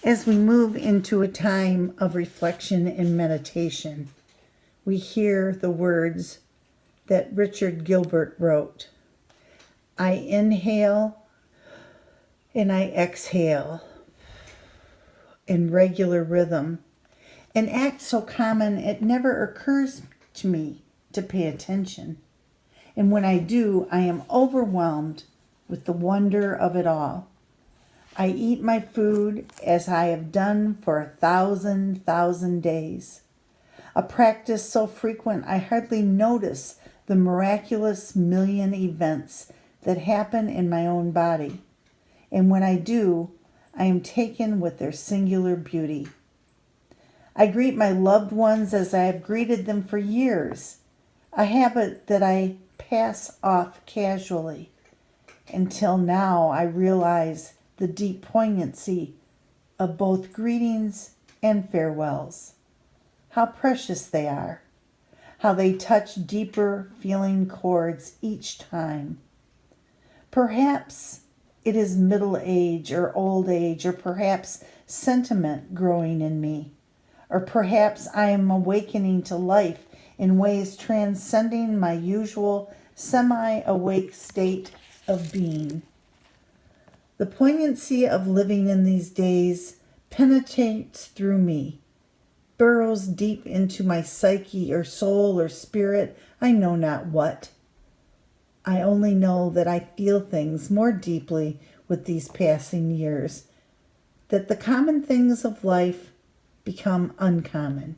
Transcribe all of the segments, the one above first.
As we move into a time of reflection and meditation, we hear the words that Richard Gilbert wrote. I inhale and I exhale in regular rhythm, an act so common it never occurs to me to pay attention. And when I do, I am overwhelmed with the wonder of it all. I eat my food as I have done for 1,000 days, a practice so frequent I hardly notice the miraculous million events that happen in my own body. And when I do, I am taken with their singular beauty. I greet my loved ones as I have greeted them for years, a habit that I pass off casually, until now I realize the deep poignancy of both greetings and farewells. How precious they are, how they touch deeper feeling chords each time. Perhaps it is middle age or old age, or perhaps sentiment growing in me, or perhaps I am awakening to life in ways transcending my usual semi-awake state of being. The poignancy of living in these days penetrates through me, burrows deep into my psyche or soul or spirit, I know not what. I only know that I feel things more deeply with these passing years, that the common things of life become uncommon,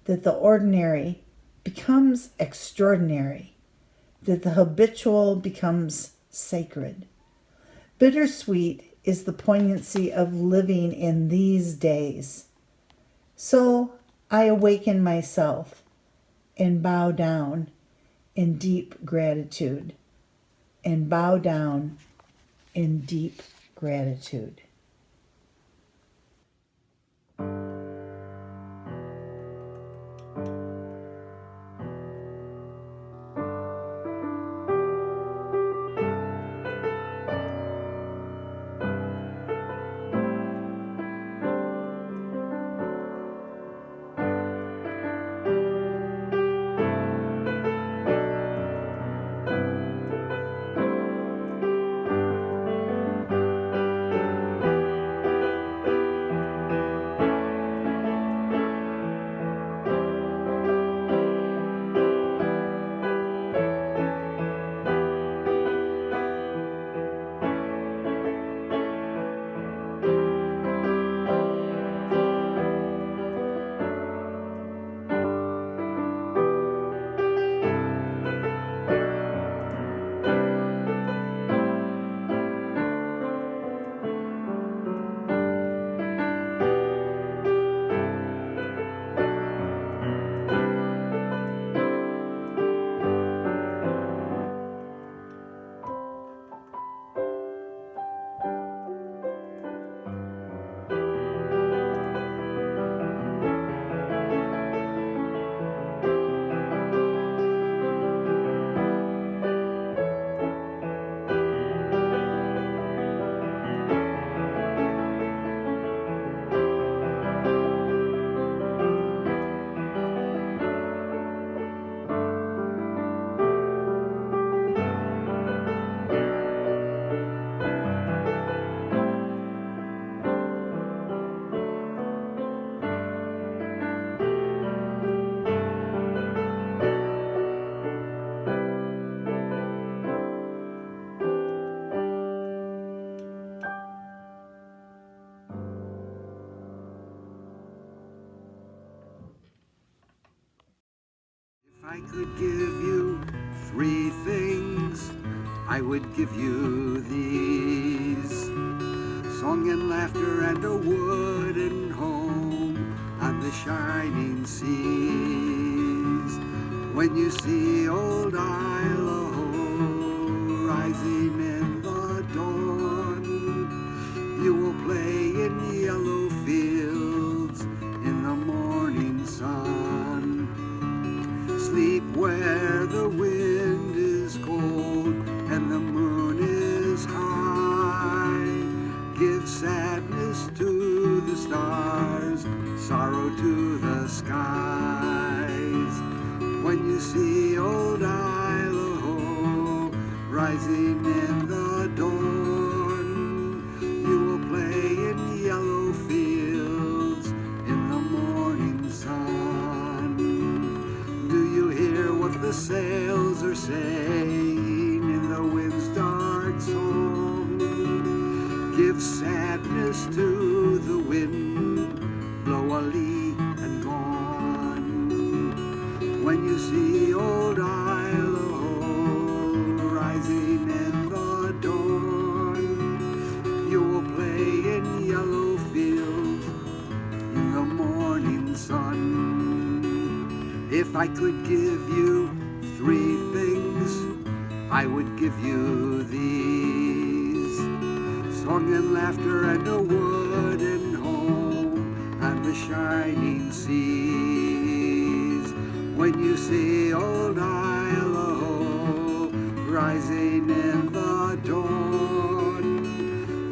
that the ordinary becomes extraordinary, that the habitual becomes sacred. Bittersweet is the poignancy of living in these days. So I awaken myself and bow down in deep gratitude, and bow down in deep gratitude. I could give you three things, I would give you these: song and laughter and a wooden home on the shining seas. When you see old Idaho rising in the dawn, you will play in yellow fields in the morning sun. Sleep where the wind is cold and the moon is high. Give sadness to stars, sorrow to the skies. When you see old Idaho rising in the dawn, you will play in yellow fields in the morning sun. Do you hear what the sails are saying in the wind's dark song? Give sadness to the wind, blow a lee and gone. When you see old Idaho rising in the dawn, you will play in yellow fields in the morning sun. If I could give you three things, I would give you these: song and laughter and a wooden home and the shining seas. When you see old Idaho rising in the dawn,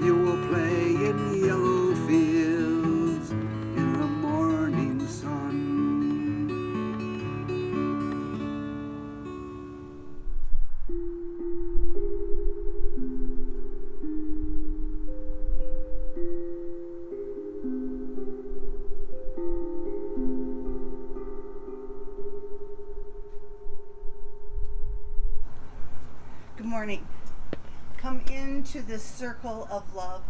you will play in yellow fields in the morning sun. Good morning. Come into this circle of love.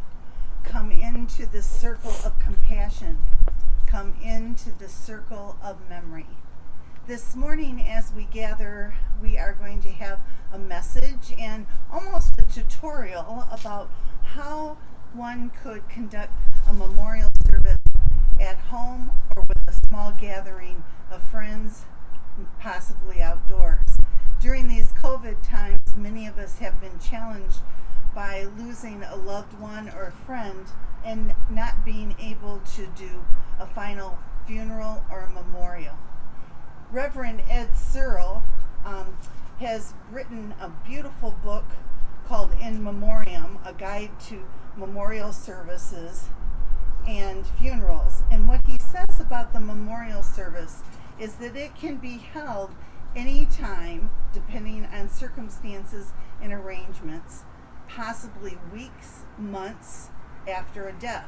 Come into this circle of compassion. Come into this circle of memory. This morning, as we gather, we are going to have a message and almost a tutorial about how one could conduct a memorial service at home or with a small gathering of friends, possibly outdoors. During these COVID times, many of us have been challenged by losing a loved one or a friend and not being able to do a final funeral or a memorial. Reverend Ed Searle has written a beautiful book called In Memoriam, a guide to memorial services and funerals. And what he says about the memorial service is that it can be held anytime, depending on circumstances and arrangements, possibly weeks, months after a death.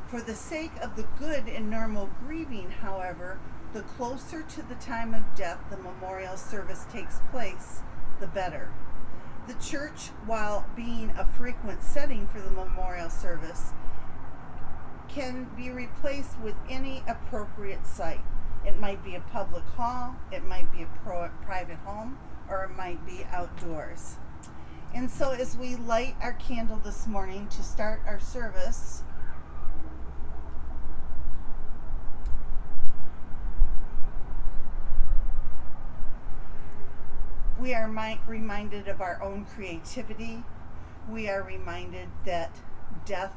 For the sake of the good and normal grieving, however, the closer to the time of death the memorial service takes place, the better. The church, while being a frequent setting for the memorial service, can be replaced with any appropriate site. It might be a public hall, it might be a private home, or it might be outdoors. And so as we light our candle this morning to start our service, we are reminded of our own creativity. We are reminded that death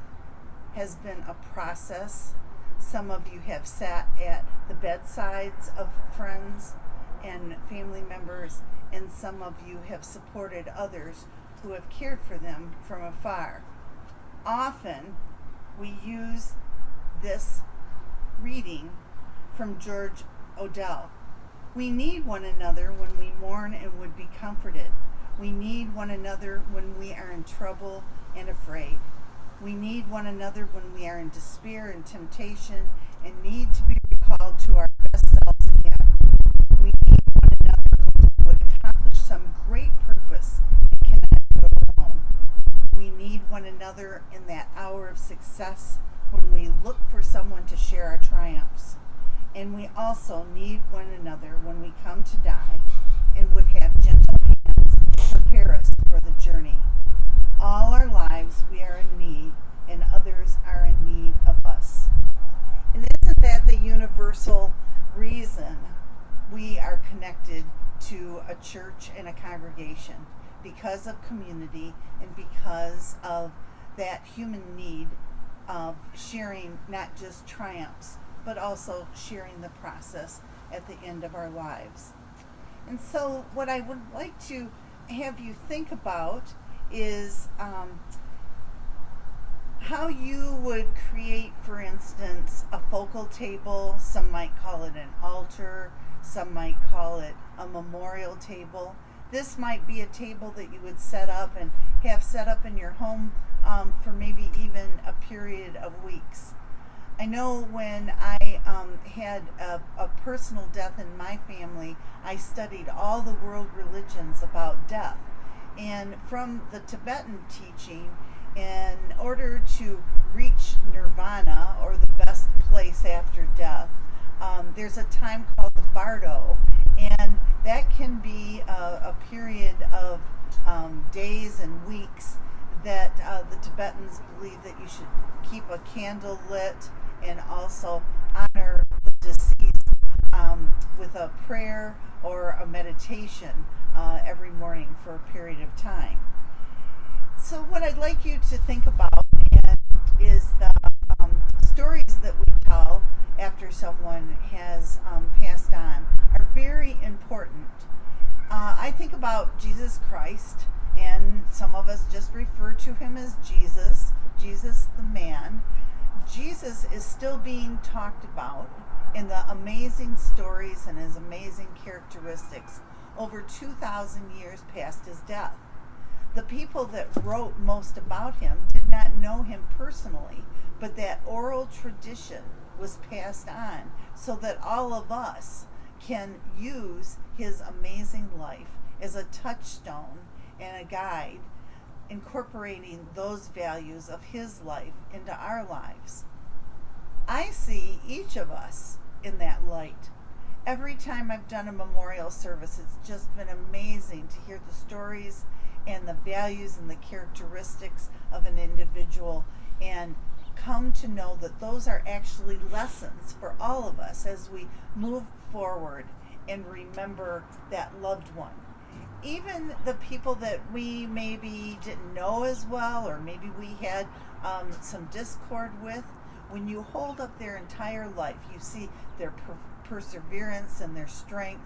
has been a process. Some of you have sat at the bedsides of friends and family members, and some of you have supported others who have cared for them from afar. Often, we use this reading from George Odell. We need one another when we mourn and would be comforted. We need one another when we are in trouble and afraid. We need one another when we are in despair and temptation and need to be recalled to our best selves again. We need one another when we would accomplish some great purpose and cannot do it alone. We need one another in that hour of success when we look for someone to share our triumphs. And we also need one another when we come to die and would have gentle hands prepare us for the journey. All our lives we are in need, and others are in need of us. And isn't that the universal reason we are connected to a church and a congregation? Because of community and because of that human need of sharing not just triumphs, but also sharing the process at the end of our lives. And so what I would like to have you think about is how you would create, for instance, a focal table. Some might call it an altar, some might call it a memorial table. This might be a table that you would set up and have set up in your home for maybe even a period of weeks. I know when I had a personal death in my family, I studied all the world religions about death. And from the Tibetan teaching, in order to reach nirvana, or the best place after death, there's a time called the bardo, and that can be a period of days and weeks that the Tibetans believe that you should keep a candle lit and also honor the deceased with a prayer or a meditation every morning for a period of time. So what I'd like you to think about is the stories that we tell after someone has passed on are very important. I think about Jesus Christ, and some of us just refer to him as Jesus the man. Jesus is still being talked about in the amazing stories and his amazing characteristics over 2,000 years past his death. The people that wrote most about him did not know him personally, but that oral tradition was passed on so that all of us can use his amazing life as a touchstone and a guide, incorporating those values of his life into our lives. I see each of us in that light. Every time I've done a memorial service, it's just been amazing to hear the stories and the values and the characteristics of an individual, and come to know that those are actually lessons for all of us as we move forward and remember that loved one. Even the people that we maybe didn't know as well, or maybe we had some discord with, when you hold up their entire life, you see their perseverance and their strength.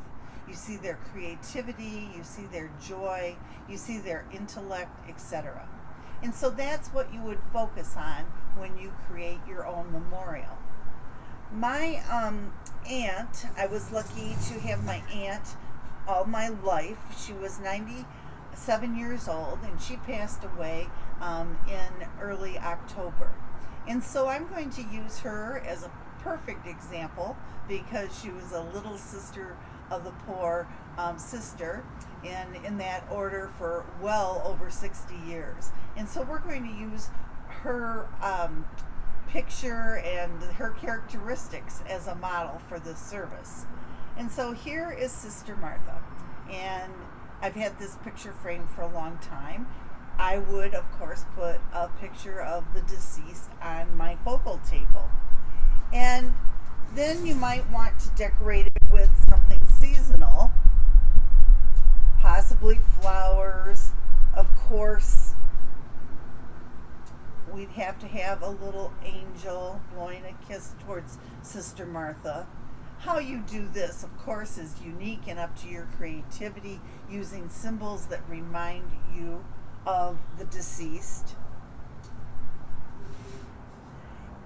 You see their creativity, you see their joy, you see their intellect, etc. And so that's what you would focus on when you create your own memorial. My aunt, I was lucky to have my aunt all my life. She was 97 years old, and she passed away in early October. And so I'm going to use her as a perfect example, because she was a little sister of the poor sister, and in that order for well over 60 years. And so we're going to use her picture and her characteristics as a model for this service. And so here is Sister Martha, and I've had this picture framed for a long time. I would, of course, put a picture of the deceased on my focal table. And then you might want to decorate it with something seasonal, possibly flowers. Of course, we'd have to have a little angel blowing a kiss towards Sister Martha. How you do this, of course, is unique and up to your creativity, using symbols that remind you of the deceased.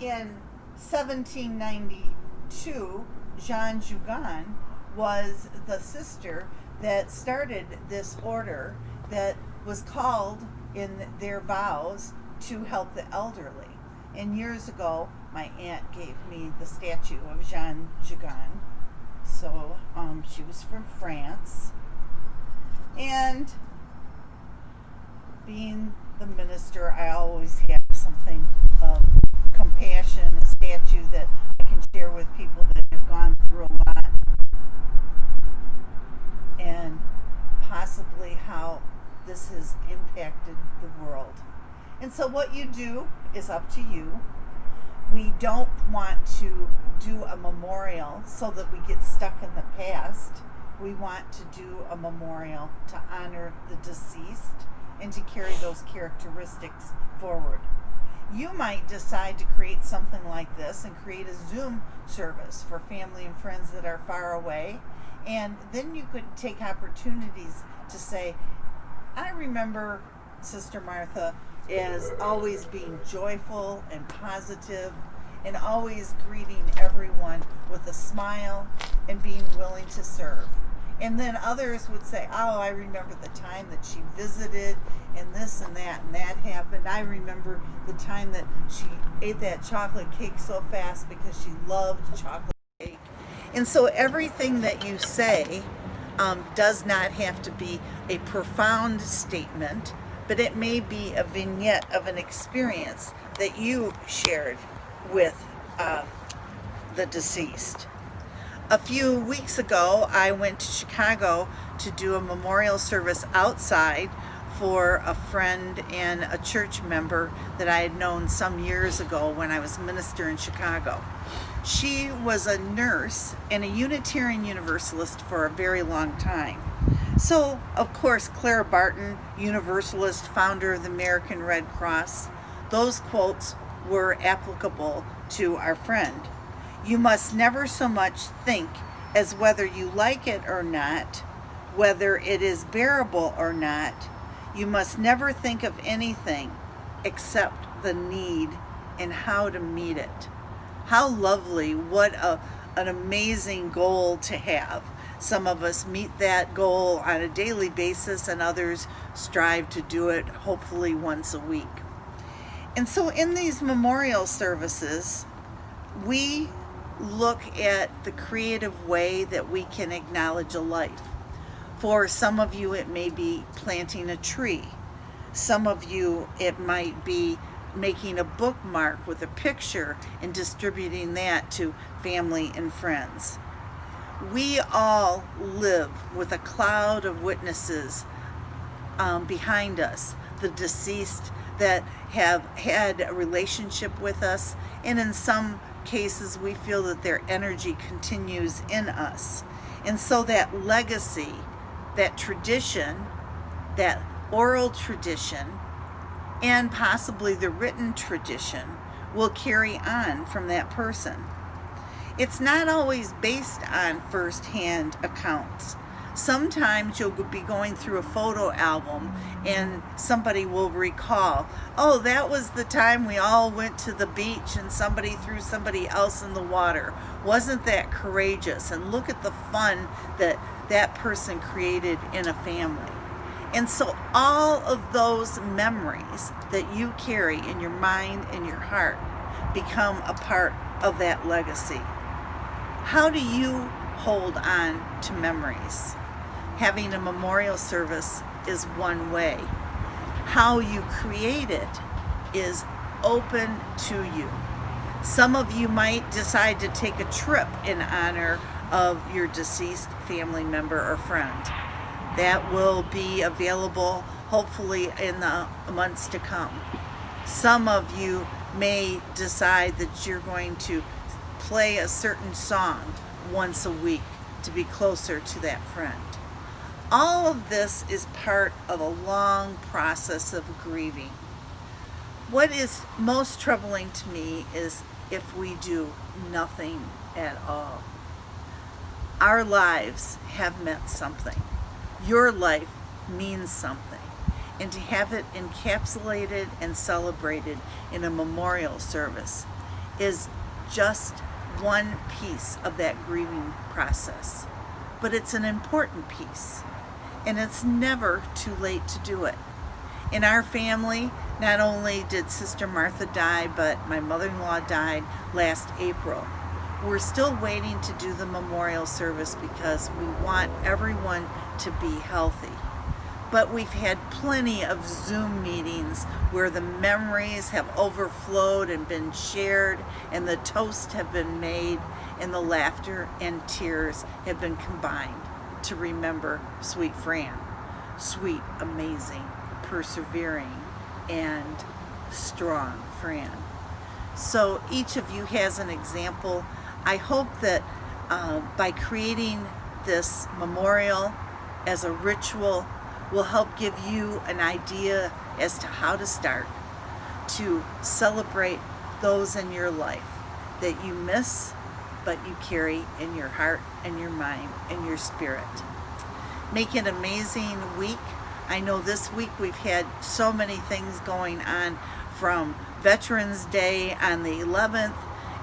In 1792, Jean Jugan was the sister that started this order that was called in their vows to help the elderly. And years ago, my aunt gave me the statue of Jean Jugan. So she was from France. And being the minister, I always have something of compassion, a statue that I can share with people that have gone through a lot, and possibly how this has impacted the world. And so what you do is up to you. We don't want to do a memorial so that we get stuck in the past. We want to do a memorial to honor the deceased and to carry those characteristics forward. You might decide to create something like this and create a Zoom service for family and friends that are far away. And then you could take opportunities to say, I remember Sister Martha as always being joyful and positive and always greeting everyone with a smile and being willing to serve. And then others would say, oh, I remember the time that she visited and this and that happened. I remember the time that she ate that chocolate cake so fast because she loved chocolate cake. And so everything that you say does not have to be a profound statement, but it may be a vignette of an experience that you shared with the deceased. A few weeks ago, I went to Chicago to do a memorial service outside for a friend and a church member that I had known some years ago when I was minister in Chicago. She was a nurse and a Unitarian Universalist for a very long time. So, of course, Clara Barton, Universalist, founder of the American Red Cross, those quotes were applicable to our friend. You must never so much think as whether you like it or not, whether it is bearable or not. You must never think of anything except the need and how to meet it. How lovely, what an amazing goal to have. Some of us meet that goal on a daily basis and others strive to do it hopefully once a week. And so in these memorial services, we look at the creative way that we can acknowledge a life. For some of you, it may be planting a tree. Some of you, it might be making a bookmark with a picture and distributing that to family and friends. We all live with a cloud of witnesses behind us, the deceased that have had a relationship with us, and in some cases we feel that their energy continues in us. And so that legacy, that tradition, that oral tradition, and possibly the written tradition will carry on from that person. It's not always based on first-hand accounts. Sometimes you'll be going through a photo album and somebody will recall, oh, that was the time we all went to the beach and somebody threw somebody else in the water. Wasn't that courageous? And look at the fun that that person created in a family. And so all of those memories that you carry in your mind and your heart become a part of that legacy. How do you hold on to memories? Having a memorial service is one way. How you create it is open to you. Some of you might decide to take a trip in honor of your deceased family member or friend. That will be available hopefully in the months to come. Some of you may decide that you're going to play a certain song once a week to be closer to that friend. All of this is part of a long process of grieving. What is most troubling to me is if we do nothing at all. Our lives have meant something. Your life means something. And to have it encapsulated and celebrated in a memorial service is just one piece of that grieving process. But it's an important piece. And it's never too late to do it. In our family, not only did Sister Martha die, but my mother-in-law died last April. We're still waiting to do the memorial service because we want everyone to be healthy. But we've had plenty of Zoom meetings where the memories have overflowed and been shared, and the toasts have been made, and the laughter and tears have been combined to remember sweet Fran, sweet, amazing, persevering, and strong Fran. So each of you has an example. I hope that by creating this memorial as a ritual will help give you an idea as to how to start to celebrate those in your life that you miss, but you carry in your heart and your mind and your spirit. Make an amazing week. I know this week we've had so many things going on, from Veterans Day on the 11th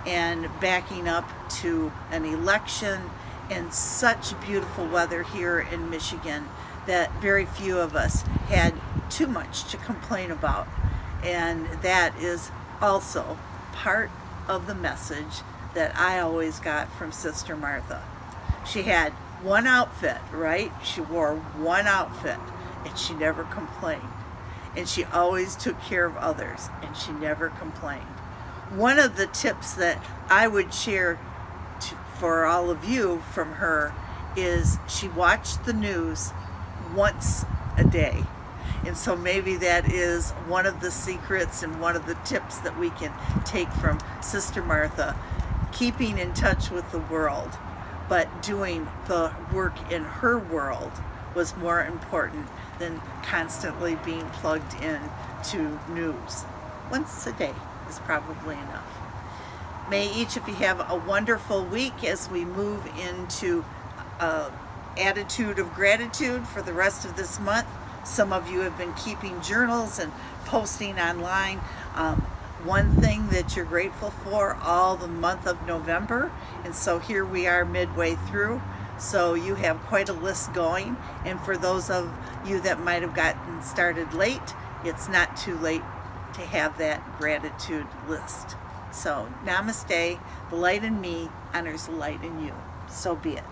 and backing up to an election, and such beautiful weather here in Michigan that very few of us had too much to complain about. And that is also part of the message that I always got from Sister Martha. She had one outfit, right? She wore one outfit, and she never complained. And she always took care of others, and she never complained. One of the tips that I would share for all of you from her is she watched the news once a day. And so maybe that is one of the secrets and one of the tips that we can take from Sister Martha, keeping in touch with the world, but doing the work in her world was more important than constantly being plugged in to news. Once a day is probably enough. May each of you have a wonderful week as we move into attitude of gratitude for the rest of this month. Some of you have been keeping journals and posting online one thing that you're grateful for all the month of November, and so here we are midway through, so you have quite a list going. And for those of you that might have gotten started late, it's not too late to have that gratitude list. So namaste. The light in me honors the light in you. So be it.